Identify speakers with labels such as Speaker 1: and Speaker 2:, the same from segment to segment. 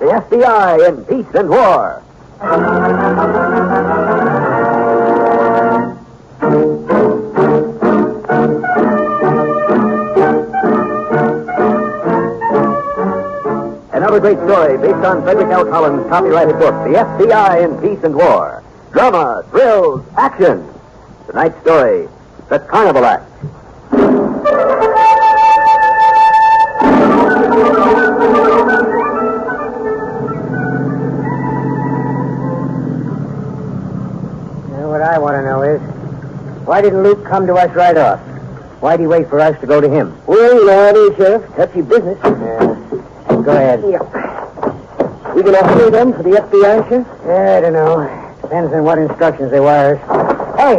Speaker 1: the FBI in Peace and War. Another great story based on Frederick L. Collins' copyrighted book, The FBI in Peace and War. Drama, thrills, action. Tonight's story, The Carnival Act.
Speaker 2: What I want to know is, why didn't Luke come to us right off? Why'd he wait for us to go to him?
Speaker 1: Well, you know, it is, Sheriff. Touchy business.
Speaker 2: Go ahead.
Speaker 1: Yeah. We gonna hire them for the FBI, Sheriff?
Speaker 2: I don't know. Depends on what instructions they wire us. Hey,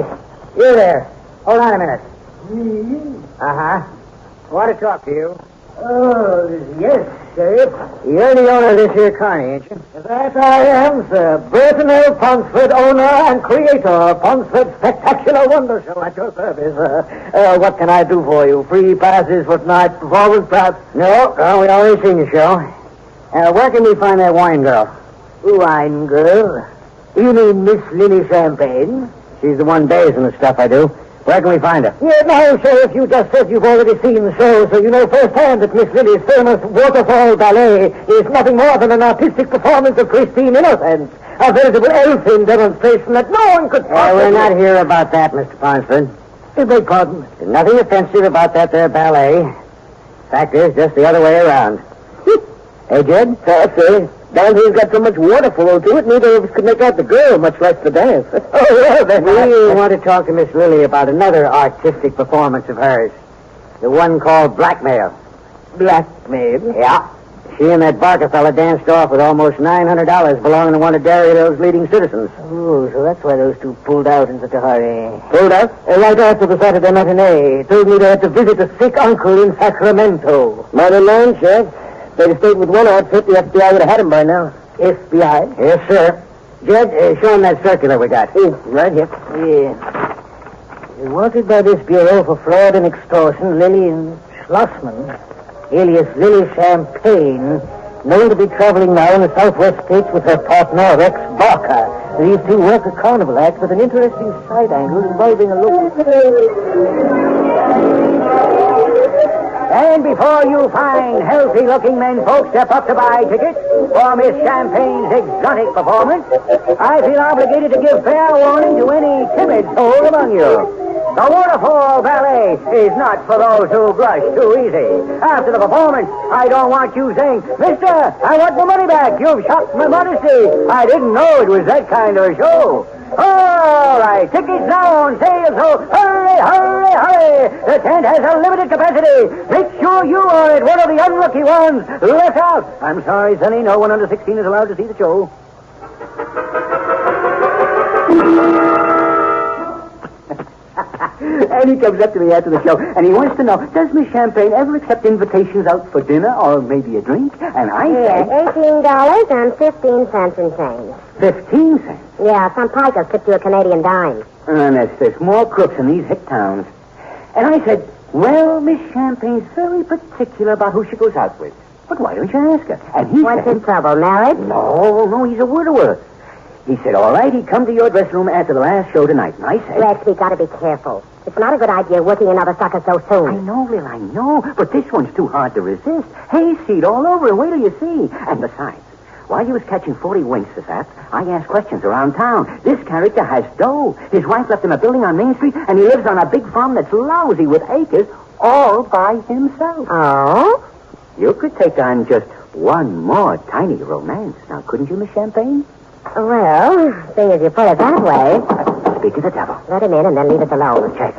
Speaker 2: you there. Hold on a minute. Uh-huh. I want to talk to you.
Speaker 1: Oh, yes, Sheriff.
Speaker 2: You're the owner of this here carny, ain't you?
Speaker 1: That I am, sir. Burton L. Ponsford, owner and creator of Ponsford's Spectacular Wonder Show at your service. What can I do for you? Free passes for tonight's performance, perhaps?
Speaker 2: No, we already seen the show. Where can we find that wine girl?
Speaker 1: Wine girl? You mean Miss Lily Champagne?
Speaker 2: She's the one basing the stuff I do. Where can we find her?
Speaker 1: Yeah, no, Sheriff, you just said you've already seen the show, so you know firsthand that Miss Lily's famous waterfall ballet is nothing more than an artistic performance of Christine Innocence. A veritable elfin demonstration that no one could possibly...
Speaker 2: We're not here about that, Mr. Ponsford.
Speaker 1: Beg pardon?
Speaker 2: There's nothing offensive about that there ballet. Fact is, just the other way around. Hey, Jed?
Speaker 1: Sir, down here's got so much water flow to it, neither of us could make out the girl, much less the dance.
Speaker 2: Oh, well, then... We want to talk to Miss Lily about another artistic performance of hers. The one called Blackmail.
Speaker 1: Blackmail?
Speaker 2: Yeah. She and that Barker fella danced off with almost $900 belonging to one of Derryville's leading citizens.
Speaker 1: Oh, so that's why those two pulled out in such a hurry.
Speaker 2: Pulled out?
Speaker 1: Right after the Saturday matinee. Told me they had to visit a sick uncle in Sacramento.
Speaker 2: Mother land, Sheriff. If they'd have stayed with one outfit, the FBI would have had him by now.
Speaker 1: FBI?
Speaker 2: Yes, sir. Jed, show him that circular we got.
Speaker 1: Right here. Yeah. Wanted by this bureau for fraud and extortion, Lillian Schlossman, alias Lily Champagne, known to be traveling now in the southwest states with her partner, Rex Barker. These two work a Carnival Act with an interesting side angle involving a local...
Speaker 2: And before you fine, healthy-looking men folks step up to buy tickets for Miss Champagne's exotic performance, I feel obligated to give fair warning to any timid soul among you. The Waterfall Ballet is not for those who blush too easy. After the performance, I don't want you saying, Mister, I want my money back. You've shocked my modesty. I didn't know it was that kind of a show. All right, tickets now on sale, so hurry, hurry, hurry. The tent has a limited capacity. Make sure you are at one of the unlucky ones left out. I'm sorry, Sonny, no one under 16 is allowed to see the show. And he comes up to me after the show, and he wants to know, does Miss Champagne ever accept invitations out for dinner or maybe a drink? And I said...
Speaker 3: $18 and 15 cents in change.
Speaker 2: 15 cents?
Speaker 3: Yeah, some pikers tipped you a Canadian dime.
Speaker 2: And there's more crooks in these hick towns. And I said, well, Miss Champagne's very particular about who she goes out with. But why don't you ask her? And he
Speaker 3: What's
Speaker 2: said...
Speaker 3: his trouble, married?
Speaker 2: No, he's a widower. He said, all right, he'd come to your dressing room after the last show tonight. And I said...
Speaker 3: Rex, we gotta be careful. It's not a good idea working another sucker so soon.
Speaker 2: I know, Lil, I know. But this one's too hard to resist. Hayseed all over. Wait till you see. And besides, while you was catching 40 winks this act, I asked questions around town. This character has dough. His wife left him a building on Main Street, and he lives on a big farm that's lousy with acres all by himself.
Speaker 3: Oh?
Speaker 2: You could take on just one more tiny romance. Now, couldn't you, Miss Champagne?
Speaker 3: Well, seeing as you put it that way...
Speaker 2: Speak of the devil.
Speaker 3: Let him in and then leave us alone.
Speaker 2: Check.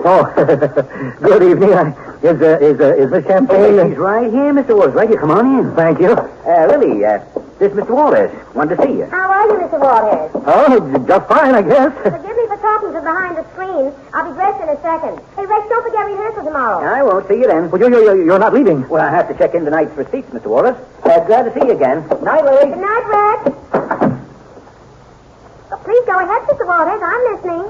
Speaker 1: Oh, good evening. Is Miss Champagne?
Speaker 2: He's right here, Mr. Walters. Right here. Come on in.
Speaker 1: Thank you.
Speaker 2: Lily, this is Mr. Walters. Wanted to see you.
Speaker 3: How are you, Mr. Waters?
Speaker 1: Oh, just fine, I guess.
Speaker 3: Forgive me for talking from behind the screen. I'll be dressed in a second. Hey, Rex, don't forget rehearsal tomorrow.
Speaker 2: I won't see you then.
Speaker 1: Well, you're not leaving.
Speaker 2: Well, I have to check in tonight's receipts, Mr. Walters. Glad to see you again. Night, Lily.
Speaker 3: Good night, Rex. Oh, please go ahead, Mr. Waters. I'm listening.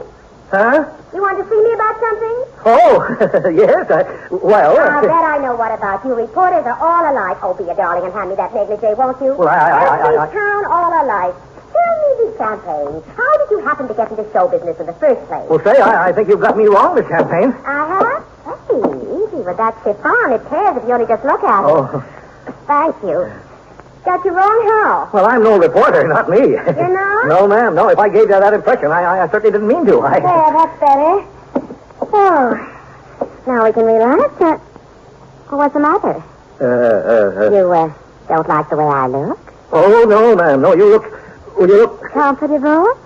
Speaker 1: Huh?
Speaker 3: You want to see me about something?
Speaker 1: Oh, yes.
Speaker 3: I'll bet I know what about you? Reporters are all alike. Oh, be a darling and hand me that negligee, won't you?
Speaker 2: Well,
Speaker 3: Every town all alike. Tell me, Miss Champagne, how did you happen to get into show business in the first place?
Speaker 2: Well, say, I think you've got me wrong, Miss Champagne.
Speaker 3: I have? Hey, easy with that chiffon. It tears if you only just look at it.
Speaker 2: Oh.
Speaker 3: Thank you. Got you wrong how?
Speaker 2: Well, I'm no reporter, not me.
Speaker 3: You're not?
Speaker 2: No, ma'am. No, if I gave you that impression, I certainly didn't mean to.
Speaker 3: There, that's better. Oh, now we can relax. What's the matter? You, don't like the way I look?
Speaker 2: Oh, no, ma'am. No, you look...
Speaker 3: Comfortable?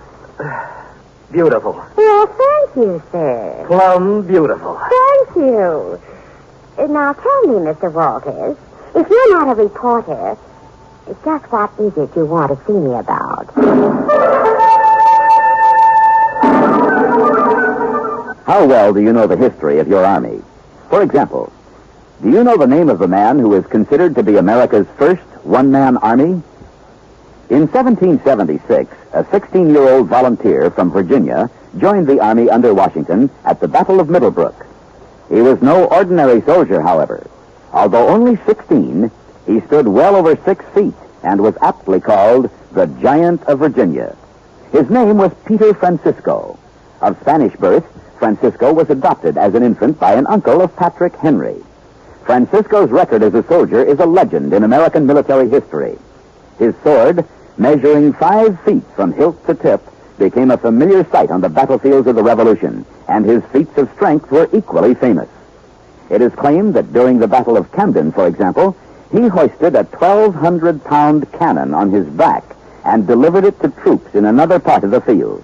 Speaker 2: Beautiful.
Speaker 3: Well, thank you, sir.
Speaker 2: Plumb beautiful.
Speaker 3: Thank you. Now, tell me, Mr. Walters, if you're not a reporter, just what is it you want to see me about?
Speaker 4: How well do you know the history of your army? For example, do you know the name of the man who is considered to be America's first one-man army? In 1776, a 16-year-old volunteer from Virginia joined the army under Washington at the Battle of Middlebrook. He was no ordinary soldier, however. Although only 16, he stood well over 6 feet and was aptly called the Giant of Virginia. His name was Peter Francisco. Of Spanish birth, Francisco was adopted as an infant by an uncle of Patrick Henry. Francisco's record as a soldier is a legend in American military history. His sword, measuring 5 feet from hilt to tip, became a familiar sight on the battlefields of the Revolution, and his feats of strength were equally famous. It is claimed that during the Battle of Camden, for example, he hoisted a 1,200-pound cannon on his back and delivered it to troops in another part of the field.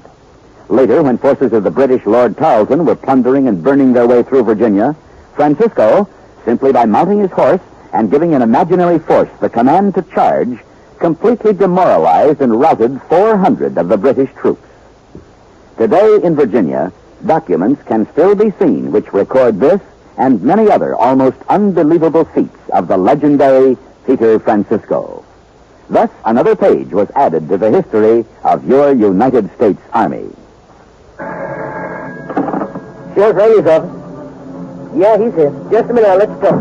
Speaker 4: Later, when forces of the British Lord Carleton were plundering and burning their way through Virginia, Francisco, simply by mounting his horse and giving an imaginary force the command to charge, completely demoralized and routed 400 of the British troops. Today in Virginia, documents can still be seen which record this and many other almost unbelievable feats of the legendary Peter Francisco. Thus, another page was added to the history of your United States Army.
Speaker 1: Sheriff Rayleigh's office. Yeah, he's here. Just a minute, let's talk.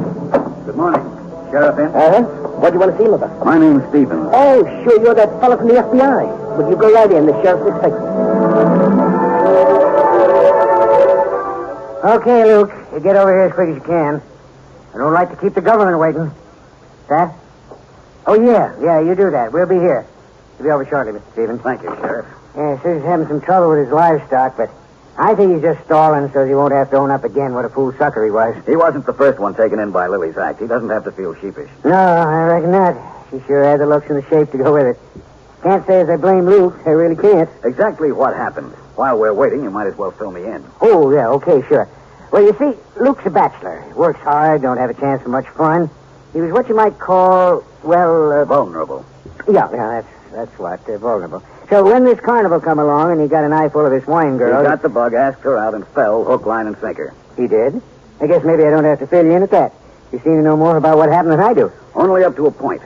Speaker 4: Good morning. Sheriff in?
Speaker 1: Uh-huh. What do you want to see him about?
Speaker 4: My name's Stevens.
Speaker 1: Oh, sure, you're that fellow from the FBI. Would you go right in? The sheriff's expecting you.
Speaker 2: Okay, Luke. You get over here as quick as you can. I don't like to keep the government waiting. That? Oh, yeah, you do that. We'll be here. We'll be over shortly, Mr. Stevens.
Speaker 4: Thank you, Sheriff.
Speaker 2: Yeah, Susie's having some trouble with his livestock, but I think he's just stalling so he won't have to own up again what a fool sucker he was.
Speaker 4: He wasn't the first one taken in by Lily's act. He doesn't have to feel sheepish.
Speaker 2: No, I reckon not. She sure had the looks and the shape to go with it. Can't say as I blame Luke. I really can't.
Speaker 4: Exactly what happened. While we're waiting, you might as well fill me in.
Speaker 2: Oh, yeah, okay, sure. Well, you see, Luke's a bachelor. He works hard, don't have a chance for much fun. He was what you might call,
Speaker 4: vulnerable.
Speaker 2: Yeah, that's what, vulnerable. So when this carnival come along and he got an eyeful of this wine girl...
Speaker 4: He got the bug, asked her out, and fell, hook, line, and sinker.
Speaker 2: He did? I guess maybe I don't have to fill you in at that. You seem to know more about what happened than I do.
Speaker 4: Only up to a point.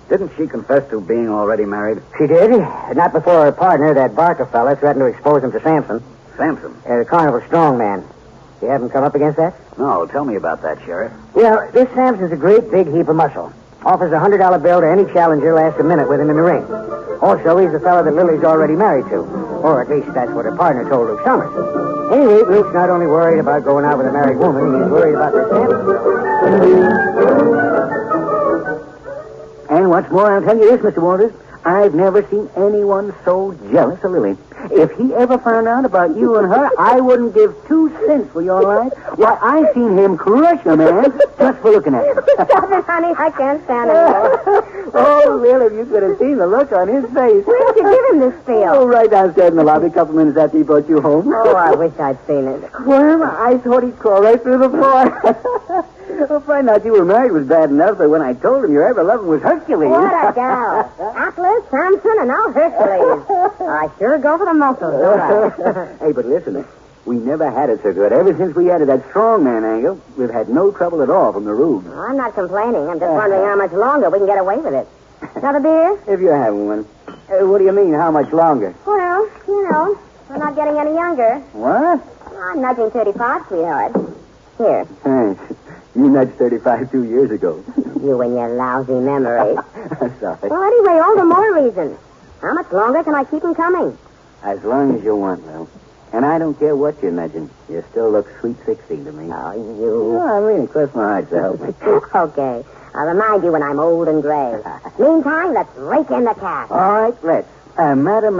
Speaker 4: Didn't she confess to being already married?
Speaker 2: She did. Not before her partner, that Barker fella, threatened to expose him to Samson.
Speaker 4: Samson?
Speaker 2: The carnival strongman. You haven't come up against that?
Speaker 4: No, tell me about that, Sheriff.
Speaker 2: Well, this Samson's a great big heap of muscle. Offers a $100 bill to any challenger lasts a minute with him in the ring. Also, he's the fellow that Lily's already married to. Or at least that's what her partner told Luke Summers. Anyway, Luke's not only worried about going out with a married woman, he's worried about this Samson. And what's more, I'll tell you this, Mr. Walters. I've never seen anyone so jealous of Lily. If he ever found out about you and her, I wouldn't give 2 cents for your life. Why, I've seen him crush a man just for looking at him.
Speaker 3: Stop it, honey. I can't stand it anymore.
Speaker 2: Oh, Will, if you could have seen the look on his face.
Speaker 3: Where did you give him this spiel?
Speaker 2: Oh, right downstairs in the lobby, a couple minutes after he brought you home.
Speaker 3: Oh, I wish I'd seen it.
Speaker 2: Squirm, I thought he'd crawl right through the floor. Well, finding out you were married was bad enough, but when I told him your ever-loving was Hercules.
Speaker 3: What a gal. Atlas, Samson, and now Hercules. I sure go for the muscles, don't I?
Speaker 2: Hey, but listen, we never had it so good. Ever since we added that strongman angle, we've had no trouble at all from the rube.
Speaker 3: Well, I'm not complaining. I'm just wondering how much longer we can get away with it. Another beer?
Speaker 2: If you're having one. What do you mean, how much longer?
Speaker 3: Well, you know, we're not getting any younger.
Speaker 2: What?
Speaker 3: I'm nudging 35, sweetheart. Here.
Speaker 2: Thanks. You nudged 35 2 years ago.
Speaker 3: You and your lousy memory.
Speaker 2: Sorry.
Speaker 3: Well, anyway, all the more reason. How much longer can I keep them coming?
Speaker 2: As long as you want, Lil. And I don't care what you're nudging. You still look sweet 16 to me.
Speaker 3: Oh, you.
Speaker 2: No, I mean, cross my heart to help me.
Speaker 3: Okay. I'll remind you when I'm old and gray. Meantime, let's rake in the cash.
Speaker 2: All right, let's. Madam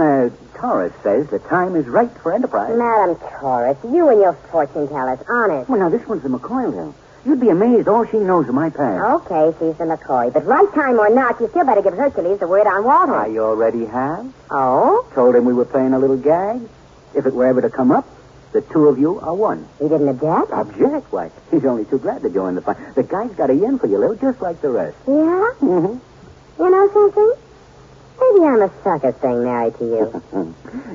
Speaker 2: Torres says the time is right for enterprise.
Speaker 3: Madam Taurus, you and your fortune tellers, honest.
Speaker 2: Well, now, this one's the McCoy, Lil. You'd be amazed all she knows of my past.
Speaker 3: Okay, she's the McCoy. But right time or not, you still better give Hercules the word on Walter.
Speaker 2: I already have.
Speaker 3: Oh?
Speaker 2: Told him we were playing a little gag. If it were ever to come up, the two of you are one.
Speaker 3: He didn't object?
Speaker 2: Object? Why, he's only too glad to join the fun. The guy's got a yen for you, Lil, just like the rest.
Speaker 3: Yeah?
Speaker 2: Mm-hmm.
Speaker 3: You know something? Maybe I'm a sucker staying married to you.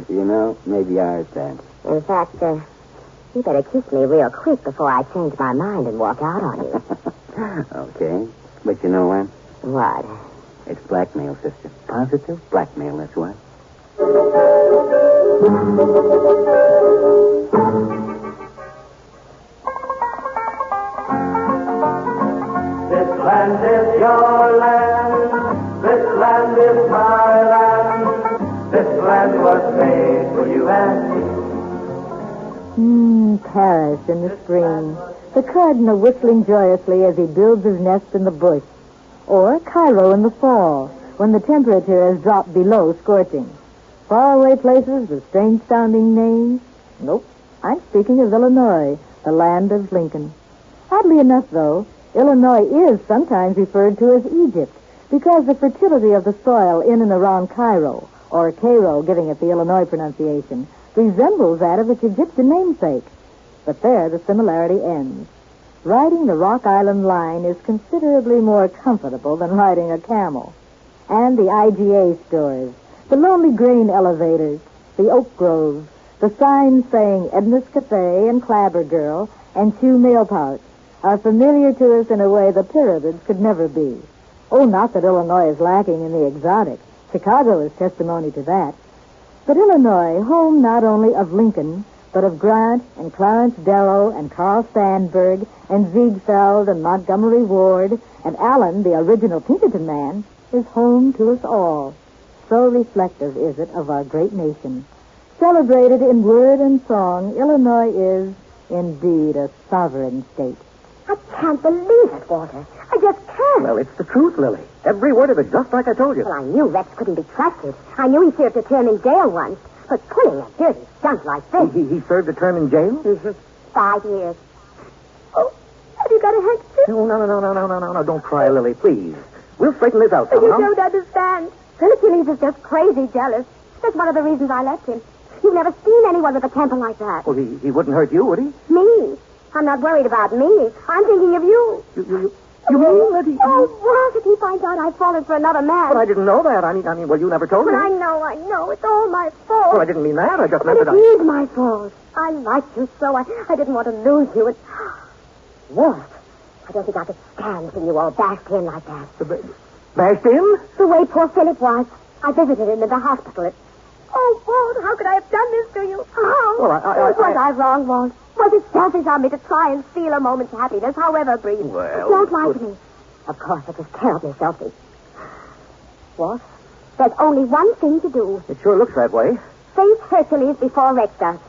Speaker 2: You know, maybe ours, Dad.
Speaker 3: In fact, you better kiss me real quick before I change my mind and walk out on you.
Speaker 2: Okay. But you know what?
Speaker 3: What?
Speaker 2: It's blackmail, sister. Positive blackmail, that's what.
Speaker 5: This land is your land. This land is my land. This land was made for you and me.
Speaker 6: Paris in the spring. The cardinal whistling joyously as he builds his nest in the bush. Or Cairo in the fall, when the temperature has dropped below scorching. Faraway places with strange-sounding names? Nope. I'm speaking of Illinois, the land of Lincoln. Oddly enough, though, Illinois is sometimes referred to as Egypt because the fertility of the soil in and around Cairo, or Cairo giving it the Illinois pronunciation, resembles that of its Egyptian namesake. But there the similarity ends. Riding the Rock Island line is considerably more comfortable than riding a camel. And the IGA stores, the Lonely Grain elevators, the oak groves, the signs saying Edna's Cafe and Clabber Girl and Chew Mail Pouch are familiar to us in a way the pyramids could never be. Oh, not that Illinois is lacking in the exotic. Chicago is testimony to that. But Illinois, home not only of Lincoln, but of Grant and Clarence Darrow and Carl Sandburg and Ziegfeld and Montgomery Ward and Allen, the original Pinkerton man, is home to us all. So reflective is it of our great nation. Celebrated in word and song, Illinois is indeed a sovereign state.
Speaker 3: I can't believe it, Walter. I just can't.
Speaker 2: Well, it's the truth, Lily. Every word of it, just like I told you.
Speaker 3: Well, I knew Rex couldn't be trusted. I knew he served a term in jail once. But pulling a dirty stunt like this...
Speaker 2: He served a term in jail?
Speaker 3: Mm-hmm. 5 years. Oh, have you got a handkerchief?
Speaker 2: No. Don't cry, Lily, please. We'll straighten this out
Speaker 3: You
Speaker 2: somehow.
Speaker 3: don't understand. Hercules is just crazy jealous. That's one of the reasons I left him. You've never seen anyone with a temper like that.
Speaker 2: Well, he wouldn't hurt you, would he?
Speaker 3: Me? I'm not worried about me. I'm thinking of you.
Speaker 2: You mean that he...
Speaker 3: Oh, Walt, if he finds out I've fallen for another man.
Speaker 2: But I didn't know that. I mean, well, you never told me.
Speaker 3: But I know. It's all my fault.
Speaker 2: Well, I didn't mean that. I just
Speaker 3: But
Speaker 2: meant
Speaker 3: it
Speaker 2: that
Speaker 3: is my fault. I liked you so. I didn't want to lose you. And... Walt, I don't think I could stand seeing you all bashed in like that.
Speaker 2: Bashed in?
Speaker 3: The way poor Philip was. I visited him in the hospital. Oh, Walt, how could I have done this to you? How?
Speaker 2: Well,
Speaker 3: Was I wrong, Walt? Was it selfish of me to try and steal a moment's happiness, however brief?
Speaker 2: Well...
Speaker 3: Don't lie to me. Of course, it was terribly selfish. Walt, there's only one thing to do.
Speaker 2: It sure looks that way.
Speaker 3: Face Hercules before Rex does.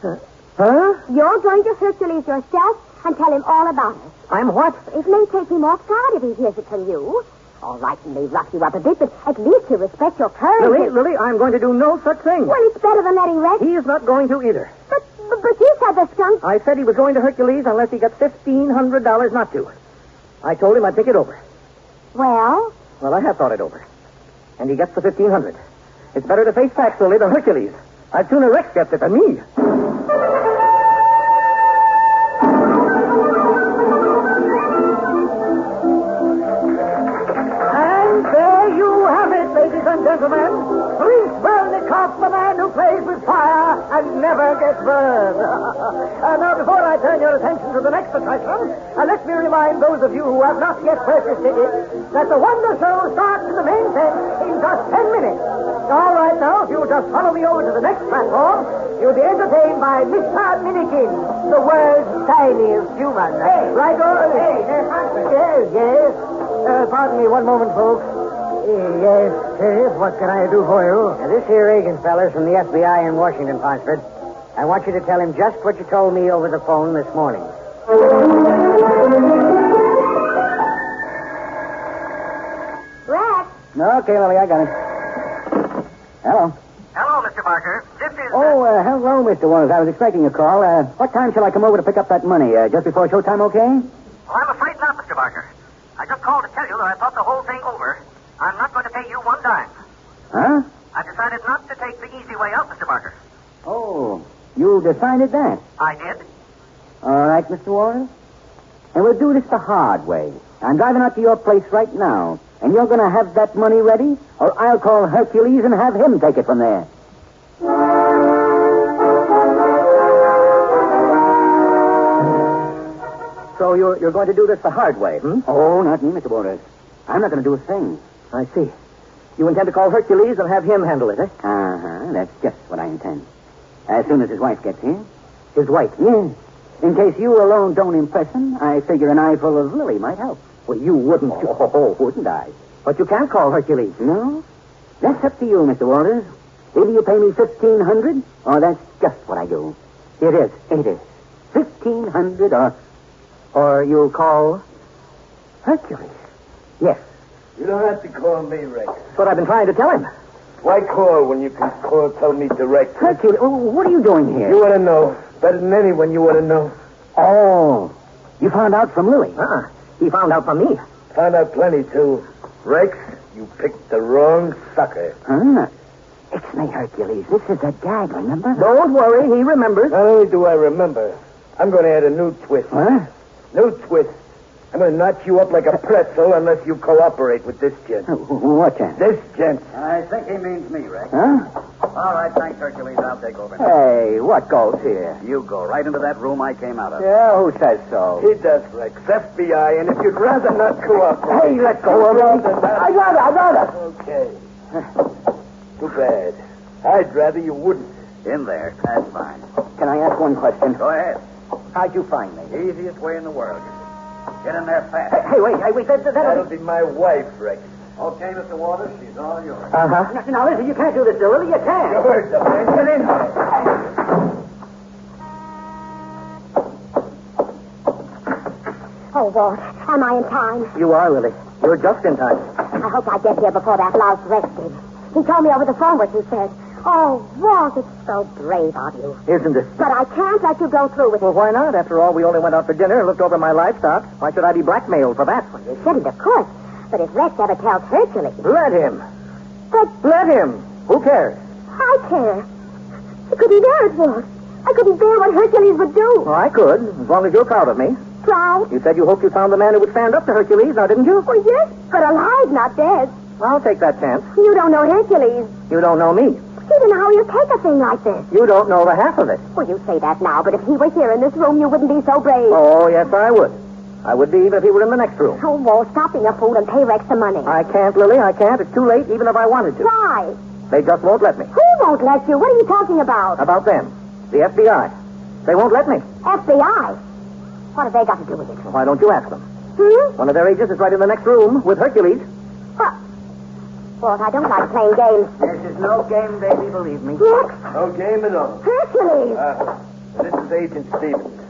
Speaker 2: Huh?
Speaker 3: You're going to Hercules yourself and tell him all about it.
Speaker 2: I'm what?
Speaker 3: It may take him off guard if he hears it from you. All right, he may rough you up a bit, but at least he'll respect your courage.
Speaker 2: Lily, I'm going to do no such thing.
Speaker 3: Well, it's better than letting Rex.
Speaker 2: He is not going to either.
Speaker 3: But you said the skunk...
Speaker 2: I said he was going to Hercules unless he got $1,500 not to. I told him I'd think it over.
Speaker 3: Well?
Speaker 2: Well, I have thought it over. And he gets the $1,500. It's better to face facts, Lily, than Hercules. I'd sooner Rex gets it than me. And there you have it, ladies and gentlemen. Prince Bernicott, the man who plays with fire and never gets burned. Now, before I turn your attention to the next attraction, let me remind those of you who have not yet purchased tickets that the Wonder Show starts in the main tent in just 10 minutes. All right, now, if you'll just follow me over to the next platform, you'll be entertained by Mr. Minikin, the world's tiniest human. Hey, right on. Hey, yes. Pardon me one moment, folks. Yes, what can I do for you?
Speaker 1: This here agent feller's from the FBI in Washington, Ponsford. I want you to tell him just what you told me over the phone this morning.
Speaker 3: Rex?
Speaker 2: Okay, Lily, I got it. Hello.
Speaker 7: Hello, Mr. Barker. This is...
Speaker 2: Hello, Mr. Waters. I was expecting a call. What time shall I come over to pick up that money? Just before showtime, okay?
Speaker 7: Well, I'm afraid not, Mr. Barker. I just called to tell you that I thought the whole thing over. I'm not going to pay you one dime.
Speaker 2: Huh?
Speaker 7: I decided not to take the easy way out, Mr. Barker.
Speaker 2: Oh, you decided that?
Speaker 7: I did?
Speaker 2: All right, Mr. Waters. And we'll do this the hard way. I'm driving out to your place right now, and you're going to have that money ready, or I'll call Hercules and have him take it from there. So you're going to do this the hard way, hmm? Oh, not me, Mr. Waters. I'm not going to do a thing. I see. You intend to call Hercules and have him handle it, eh? Uh-huh. That's just what I intend. As soon as his wife gets here. His wife? Yes. In case you alone don't impress him, I figure an eyeful of Lily might help. Well, you wouldn't. Oh, wouldn't I? But you can't call Hercules. No? That's up to you, Mr. Waters. Either you pay me $1,500, or that's just what I do. It is. It is. $1,500, or you'll call Hercules. Yes.
Speaker 5: You don't have to call me, Rex.
Speaker 2: That's what I've been trying to tell him.
Speaker 5: Why call when you can tell me direct?
Speaker 2: Hercules, what are you doing here?
Speaker 5: You want to know. Better than anyone, you want to know.
Speaker 2: Oh, you found out from Lily. He found out from me.
Speaker 5: Found out plenty, too. Rex, you picked the wrong sucker.
Speaker 2: Huh? It's me, Hercules. This is a gag, remember? Don't worry, he remembers.
Speaker 5: Not only do I remember, I'm going to add a new twist.
Speaker 2: What?
Speaker 5: New twist. I'm going to knock you up like a pretzel unless you cooperate with this gent.
Speaker 2: What gent?
Speaker 5: This gent.
Speaker 7: I think he means me, Rex.
Speaker 2: Huh?
Speaker 7: All right, thanks, Hercules. I'll take over.
Speaker 2: Hey, what goes here?
Speaker 7: You go right into that room I came out of.
Speaker 2: Yeah, who says so?
Speaker 5: He does, Rex. FBI, and if you'd rather not cooperate...
Speaker 2: Hey, let go of me. I'd rather.
Speaker 5: Okay. Too bad. I'd rather you wouldn't.
Speaker 7: In there. That's fine.
Speaker 2: Can I ask one question?
Speaker 7: Go ahead.
Speaker 2: How'd you find me?
Speaker 7: Easiest way in the world. Get in there fast.
Speaker 2: Hey, wait.
Speaker 5: That'll be my wife, Rex.
Speaker 7: Okay, Mr. Waters, she's all yours.
Speaker 2: Uh-huh. Now, listen, you can't do this to Lily. You can't.
Speaker 5: You heard the man. Get in there.
Speaker 3: Oh, Walt, am I in time?
Speaker 2: You are, Lily. You're just in time.
Speaker 3: I hope I get here before that louse Rex did. He told me over the phone what you said. Oh, Walt, it's so brave of you.
Speaker 2: Isn't it?
Speaker 3: But I can't let you go through with
Speaker 2: Well,
Speaker 3: it.
Speaker 2: why not? After all, we only went out for dinner and looked over my livestock. Why should I be blackmailed for that?
Speaker 3: You shouldn't, of course. But if Rex ever tells Hercules...
Speaker 2: Let him.
Speaker 3: But
Speaker 2: Let him. Who cares?
Speaker 3: I care. I couldn't bear it, Walt. I couldn't bear what Hercules would do.
Speaker 2: Well, I could, as long as you're proud of me.
Speaker 3: Proud?
Speaker 2: You said you hoped you found the man who would stand up to Hercules, now didn't you?
Speaker 3: Well, yes, but alive, not dead.
Speaker 2: I'll take that chance.
Speaker 3: You don't know Hercules.
Speaker 2: You don't know me.
Speaker 3: You don't know how you take a thing like this.
Speaker 2: You don't know the half of it.
Speaker 3: Well, you say that now, but if he were here in this room, you wouldn't be so brave.
Speaker 2: Oh, yes, I would. I would be even if he were in the next room.
Speaker 3: Oh, Walt, stop being a fool and pay Rex some money.
Speaker 2: I can't, Lily. I can't. It's too late, even if I wanted to.
Speaker 3: Why?
Speaker 2: They just won't let me.
Speaker 3: Who won't let you? What are you talking about?
Speaker 2: About them. The FBI. They won't let me.
Speaker 3: FBI? What have they got to do with it?
Speaker 2: Why don't you ask them?
Speaker 3: Hmm?
Speaker 2: One of their agents is right in the next room with Hercules.
Speaker 3: What? Walt, I don't like playing games.
Speaker 2: This is no game, baby, believe me.
Speaker 3: Rex?
Speaker 5: No game at all.
Speaker 3: Hercules!
Speaker 5: This is Agent Stevens.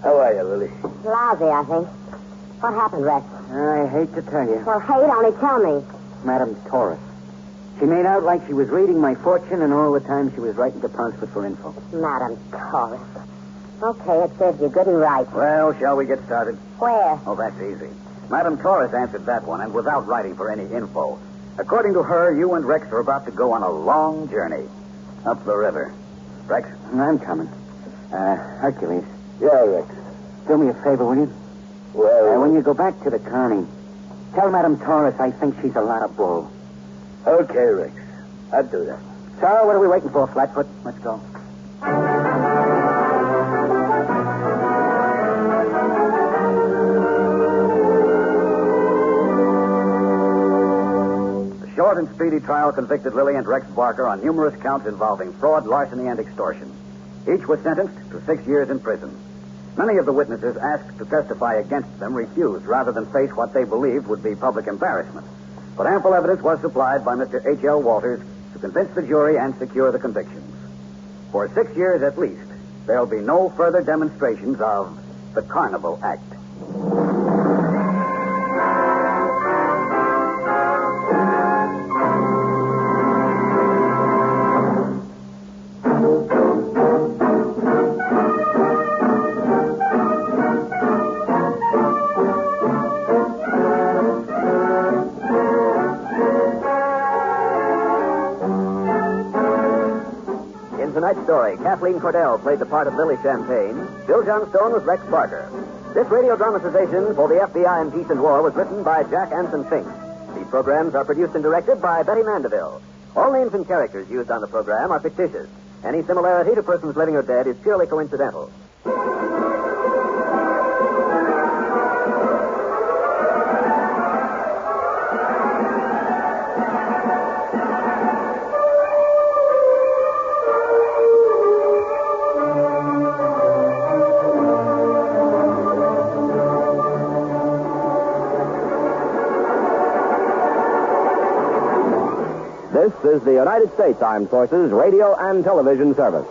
Speaker 5: How are you, Lily?
Speaker 3: Lousy, I think. What happened, Rex?
Speaker 2: I hate to tell you.
Speaker 3: Well, hate, only tell me.
Speaker 2: Madam Torres. She made out like she was reading my fortune, and all the time she was writing to Ponsford for info.
Speaker 3: Madam Torres. Okay, it serves you good and right.
Speaker 7: Well, shall we get started?
Speaker 3: Where?
Speaker 7: Oh, that's easy. Madam Torres answered that one, and without writing for any info. According to her, you and Rex are about to go on a long journey up the river. Rex?
Speaker 2: I'm coming. Hercules,
Speaker 5: Yeah, Rex.
Speaker 2: do me a favor, will you?
Speaker 5: Well,
Speaker 2: When you go back to the county, tell Madam Torres I think she's a lot of bull.
Speaker 5: okay, Rex. I'll do that.
Speaker 2: So, what are we waiting for, Flatfoot? Let's go.
Speaker 7: The short short and speedy trial convicted Lily and Rex Barker on numerous counts involving fraud, larceny, and extortion. Each was sentenced to 6 years in prison. Many of the witnesses asked to testify against them refused rather than face what they believed would be public embarrassment. But ample evidence was supplied by Mr. H.L. Walters to convince the jury and secure the convictions. For 6 years at least, there'll be no further demonstrations of the Carnival Act.
Speaker 2: In tonight's story, Kathleen Cordell played the part of Lily Champagne. Bill Johnstone was Rex Barker. This radio dramatization for the FBI in Peace and War was written by Jack Anson Fink. These programs are produced and directed by Betty Mandeville. All names and characters used on the program are fictitious. Any similarity to persons living or dead is purely coincidental.
Speaker 8: This is the United States Armed Forces Radio and Television Service.